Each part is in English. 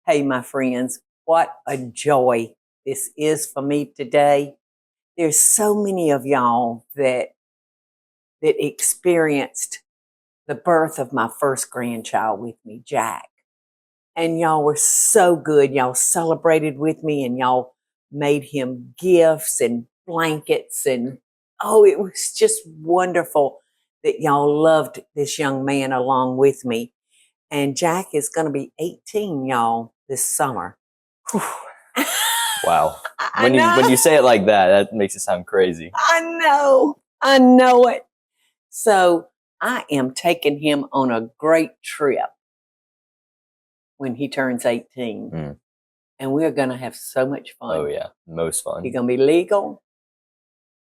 Hey, my friends, what a joy this is for me today. There's so many of y'all that experienced the birth of my first grandchild with me, Jack. And y'all were so good. Y'all celebrated with me and y'all made him gifts and blankets. And oh, it was just wonderful that y'all loved this young man along with me. And Jack is going to be 18, y'all, this summer. Wow. When you say it like that, that makes it sound crazy. I know it. So I am taking him on a great trip when he turns 18. And we're going to have so much fun. Oh yeah, most fun. He's going to be legal.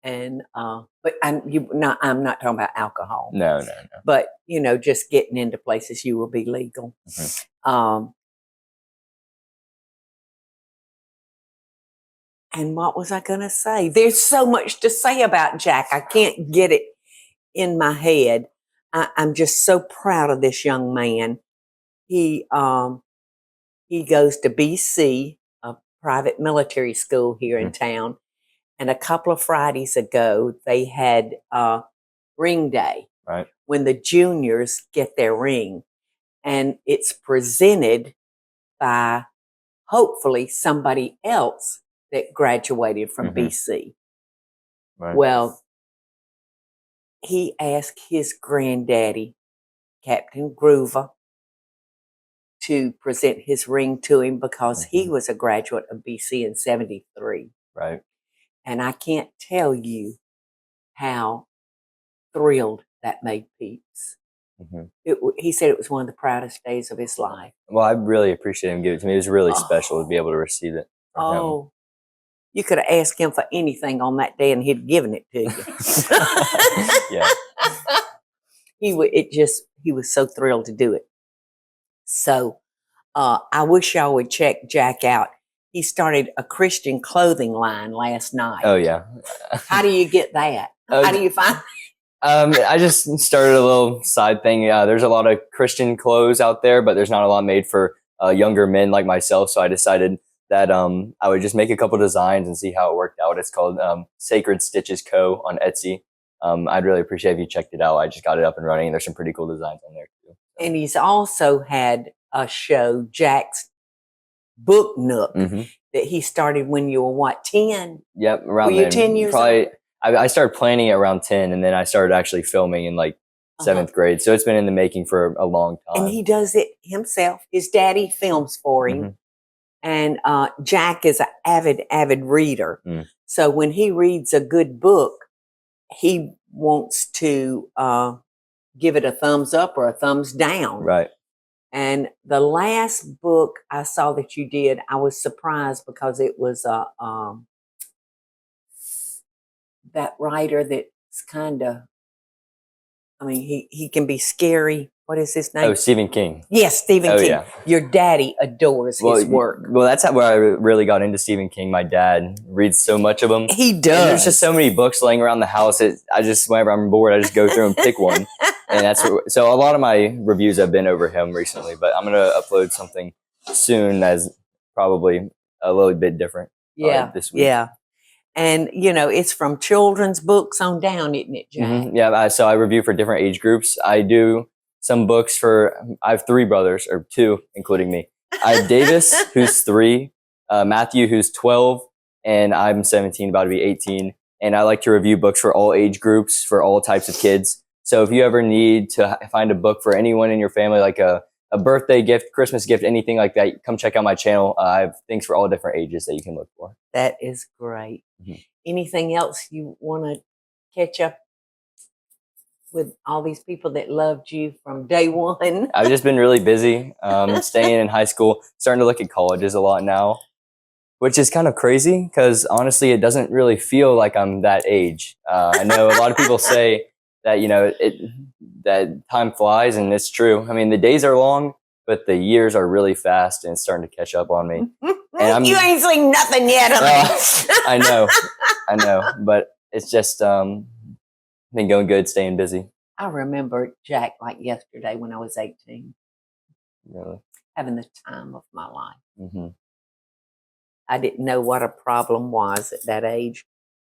And, but I'm not talking about alcohol. No. But, just getting into places you will be legal. And what was I going to say? There's so much to say about Jack. I can't get it in my head. I'm just so proud of this young man. He goes to BC, a private military school here in town. And a couple of Fridays ago, they had ring day, right, when the juniors get their ring. And it's presented by hopefully somebody else that graduated from BC. Right. Well, he asked his granddaddy, Captain Groover, to present his ring to him because he was a graduate of BC in 73. Right. And I can't tell you how thrilled that made Peeps. He said it was one of the proudest days of his life. Well, I really appreciate him giving it to me. It was really special to be able to receive it from him. You could have asked him for anything on that day and he'd given it to you. Yeah. He was so thrilled to do it. So I wish y'all would check Jack out. He started a Christian clothing line last night. Oh yeah. How do you get that? How do you find it? I just started a little side thing. There's a lot of Christian clothes out there, but there's not a lot made for younger men like myself. So I decided that I would just make a couple designs and see how it worked out. It's called Sacred Stitches Co. on Etsy. I'd really appreciate if you checked it out. I just got it up and running. There's some pretty cool designs on there too. And he's also had a show, Jack's Book Nook, that he started when you were what, 10? Yep, around Were you 10 years old? I started planning it around 10, and then I started actually filming in like 7th grade. So it's been in the making for a long time. And he does it himself. His daddy films for him. And Jack is an avid reader. So when he reads a good book, he wants to give it a thumbs up or a thumbs down. Right. And the last book I saw that you did, I was surprised because it was that writer that's kind of, he can be scary. What is his name? Oh, Stephen King. Yes, Stephen King. Yeah. Your daddy adores his work. Well, that's where I really got into Stephen King. My dad reads so much of them. He does. And there's just so many books laying around the house. Whenever I'm bored, I just go through and pick one. And so a lot of my reviews have been over him recently, but I'm going to upload something soon that's probably a little bit different this week. Yeah. And, it's from children's books on down, isn't it, Jack? Yeah, so I review for different age groups. I do some books I have 3 brothers, or 2, including me. I have Davis, who's 3, Matthew, who's 12, and I'm 17, about to be 18. And I like to review books for all age groups, for all types of kids. So if you ever need to find a book for anyone in your family, like a birthday gift, Christmas gift, anything like that, come check out my channel. I have things for all different ages that you can look for. That is great. Anything else you want to catch up with all these people that loved you from day one? I've just been really busy, staying in high school, starting to look at colleges a lot now, which is kind of crazy because honestly, it doesn't really feel like I'm that age. I know a lot of people say that, that time flies, and it's true. I mean, the days are long, but the years are really fast, and it's starting to catch up on me. And you ain't seen nothing yet. I know, but it's just been going good, staying busy. I remember Jack like yesterday when I was 18. Really? having the time of my life. Mm-hmm. I didn't know what a problem was at that age,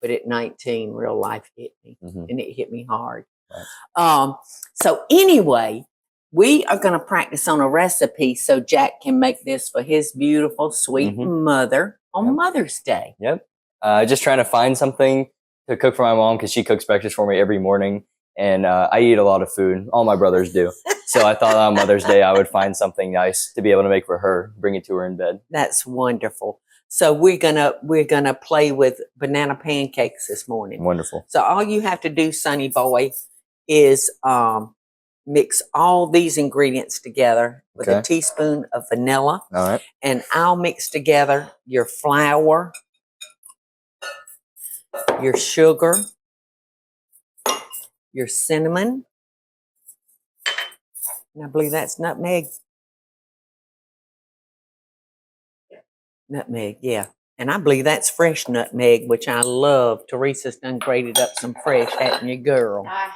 but at 19, real life hit me, Mm-hmm. and it hit me hard. Right. So anyway, we are going to practice on a recipe so Jack can make this for his beautiful, sweet mother on Mother's Day. Yep. Just trying to find something to cook for my mom because she cooks breakfast for me every morning. And I eat a lot of food. All my brothers do. So I thought on Mother's Day I would find something nice to be able to make for her, bring it to her in bed. That's wonderful. So we're gonna play with banana pancakes this morning. Wonderful. So all you have to do, Sonny boy, is mix all these ingredients together with a teaspoon of vanilla. All right. And I'll mix together your flour, your sugar, your cinnamon, and I believe that's nutmeg. Nutmeg, yeah. And I believe that's fresh nutmeg, which I love. Teresa's done grated up some fresh, hadn't you, girl? I have.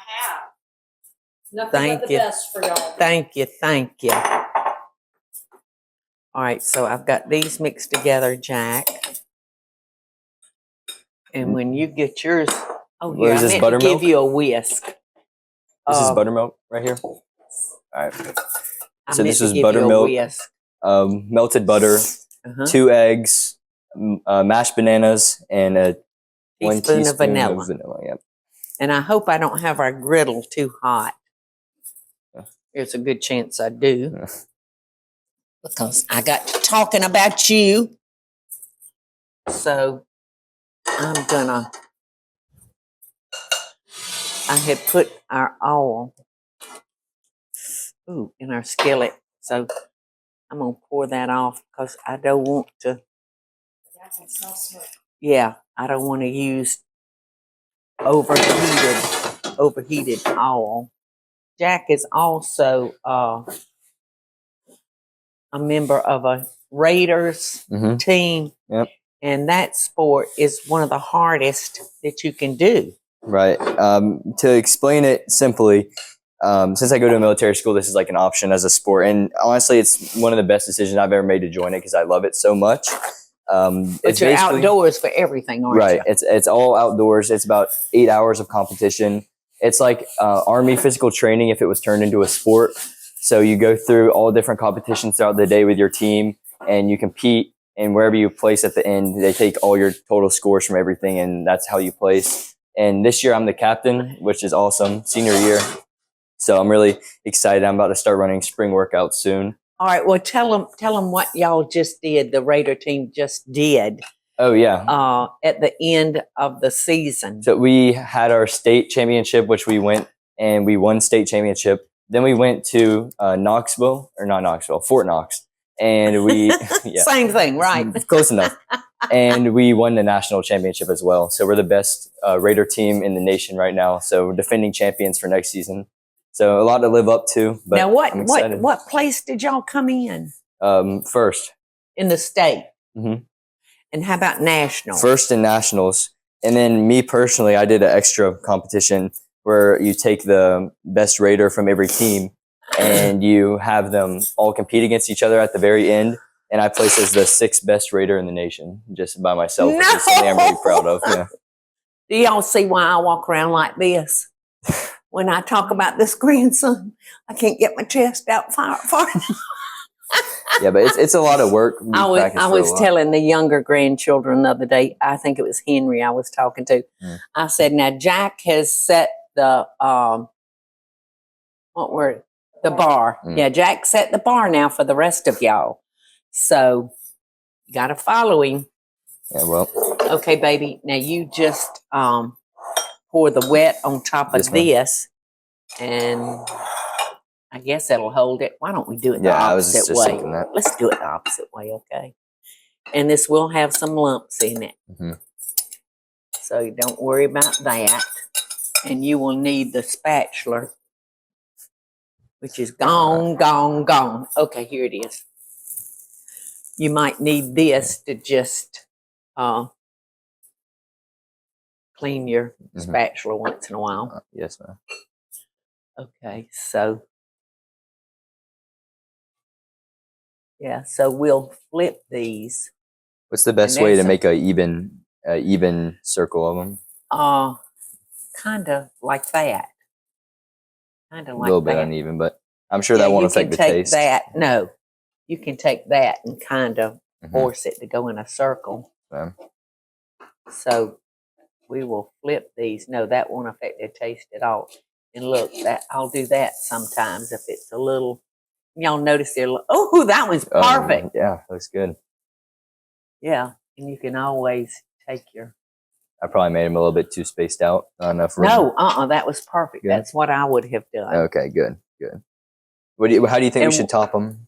Nothing Thank but the you. best for y'all. Thank you, thank you. All right, so I've got these mixed together, Jack. And when you get yours, oh yeah, I meant to give you a whisk. This is buttermilk right here. All right. So this is buttermilk, melted butter, 2 eggs, mashed bananas, and a teaspoon of vanilla. Yep. And I hope I don't have our griddle too hot. There's a good chance I do. Because I got to talking about you. So I had put our oil in our skillet. So I'm going to pour that off because I don't want to. That can smell smoke. Yeah, I don't want to use overheated oil. Jack is also a member of a Raiders team. Yep. And that sport is one of the hardest that you can do. Right. To explain it simply, since I go to a military school, this is like an option as a sport. And honestly, it's one of the best decisions I've ever made to join it because I love it so much. But you're outdoors for everything, aren't you? Right. It's all outdoors. It's about 8 hours of competition. It's like Army physical training if it was turned into a sport. So you go through all different competitions throughout the day with your team, and you compete. And wherever you place at the end, they take all your total scores from everything, and that's how you place. And this year I'm the captain, which is awesome, senior year. So I'm really excited. I'm about to start running spring workouts soon. All right. Well, tell them what y'all just did. The Raider team just did. Oh yeah. At the end of the season. So we had our state championship, which we went and we won state championship. Then we went to Fort Knox. And we, same thing, right? Close enough. And we won the national championship as well. So we're the best Raider team in the nation right now. So we're defending champions for next season. So a lot to live up to. But now, what place did y'all come in? First. In the state. Mm-hmm. And how about national? First in nationals. And then me personally, I did an extra competition where you take the best Raider from every team and you have them all compete against each other at the very end. And I placed as the 6th best Raider in the nation, just by myself, which is something I'm really proud of. Yeah. Do y'all see why I walk around like this? When I talk about this grandson, I can't get my chest out far enough. Yeah, but it's a lot of work. I was telling the younger grandchildren the other day, I think it was Henry I was talking to. I said, now Jack has set the, the bar. Yeah, Jack set the bar now for the rest of y'all. So you got to follow him. Yeah, well. Okay, baby. Now you just pour the wet on top of this. And I guess that'll hold it. Why don't we do it the opposite way? Thinking that. Let's do it the opposite way, okay? And this will have some lumps in it. So you don't worry about that. And you will need the spatula, which is gone. Okay, here it is. You might need this to just clean your spatula once in a while. Yes, ma'am. Okay, so Yeah, so we'll flip these. What's the best And way to there's make a even circle of them? Kind of like that. Kind of A like little bit that. uneven, but I'm sure Yeah, that won't you affect can the take taste. that. No, you can take that and kind of Mhm. force it to go in a circle. Yeah. So we will flip these. No, that won't affect their taste at all. And look, that I'll do that sometimes if it's a little. Y'all notice they're. Oh, that one's perfect. Yeah, looks good. Yeah, and you can always take your. I probably made them a little bit too spaced out. Not enough room. No, that was perfect. Good. That's what I would have done. Okay, good. How do you think we should top them?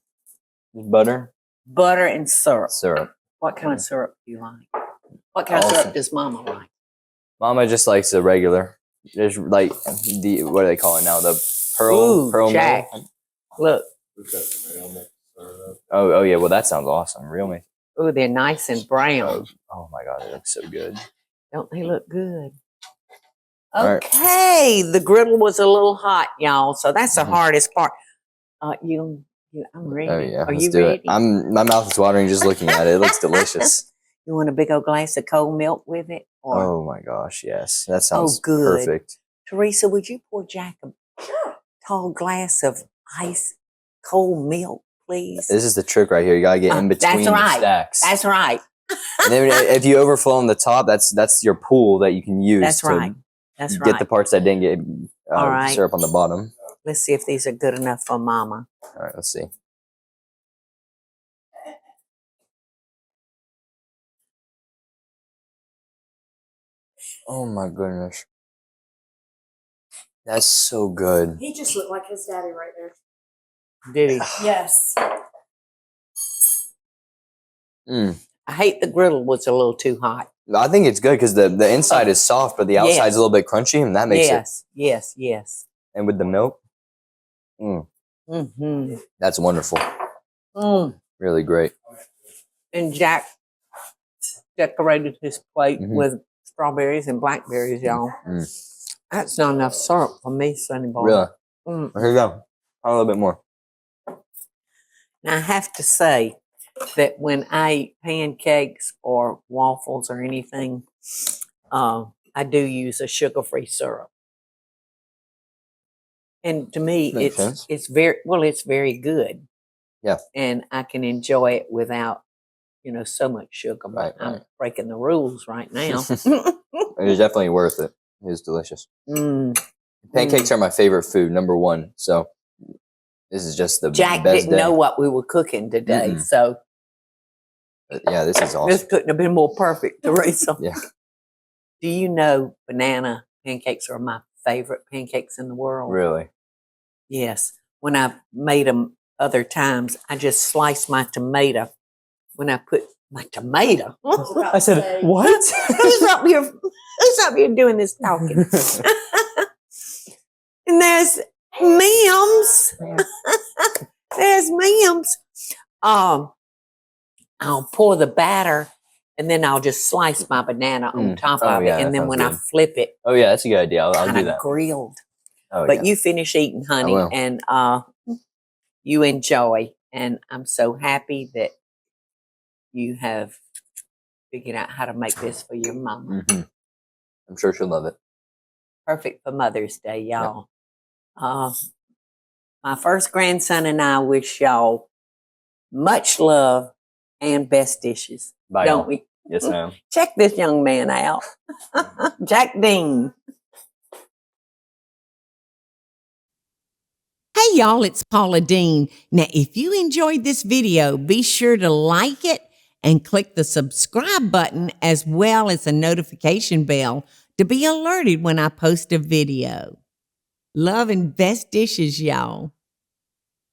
Butter? Butter and syrup. Syrup. What kind of syrup do you like? What kind of syrup does Mama like? Mama just likes the regular. There's like what do they call it now? The pearl Jack. milk. Look. Oh yeah. Well, that sounds awesome. Real mix. Oh, they're nice and brown. Oh my God, they look so good. Don't they look good? All right. Okay, the griddle was a little hot, y'all. So that's the hardest part. I'm ready. Oh yeah, Are let's you do ready? it. My mouth is watering just looking at it. It looks delicious. You want a big old glass of cold milk with it? Or, Oh my gosh, yes, that sounds good. perfect. Teresa, would you pour Jack a tall glass of ice cold milk, please? This is the trick right here. You gotta get in between the stacks. That's right. And then if you overflow on the top, that's your pool that you can use That's to right. That's get right. the parts that didn't get All right. syrup on the bottom. Let's see if these are good enough for Mama. All right, let's see. Oh my goodness. That's so good. He just looked like his daddy right there. Did he? Yes. I hate the griddle was a little too hot. I think it's good because the inside is soft, but the outside's a little bit crunchy, and that makes it. Yes. And with the milk, that's wonderful. Really great. And Jack decorated his plate with strawberries and blackberries, y'all. That's not enough syrup for me, Sonny Boy. Really? Here you go. A little bit more. Now, I have to say that when I eat pancakes or waffles or anything, I do use a sugar-free syrup. And to me, it's very good. Yeah. And I can enjoy it without, so much sugar. But I'm breaking the rules right now. It is definitely worth it. It is delicious. Pancakes are my favorite food, number one. So this is just the Jack best didn't know what we were cooking today, so yeah, this is awesome. this couldn't have been more perfect, Teresa. Yeah. Do you know banana pancakes are my favorite pancakes in the world? Really? Yes. When I made them other times, I just sliced my tomato. When I put my tomato, I said, "What? Who's up here? Who's up here doing this talking?" And there's Mims. There's Mims. I'll pour the batter, and then I'll just slice my banana on top of it, and then when I flip it, oh yeah, that's a good idea. I'll do that. Grilled. Oh, but you finish eating, honey, and you enjoy. And I'm so happy that you have figured out how to make this for your mama. I'm sure she'll love it. Perfect for Mother's Day, y'all. Yep. My first grandson and I wish y'all much love and best dishes. Bye, don't y'all. we? Yes, ma'am. Check this young man out. Jack Deen. Hey y'all, it's Paula Deen. Now, if you enjoyed this video, be sure to like it and click the subscribe button as well as the notification bell to be alerted when I post a video. Love and best dishes, y'all.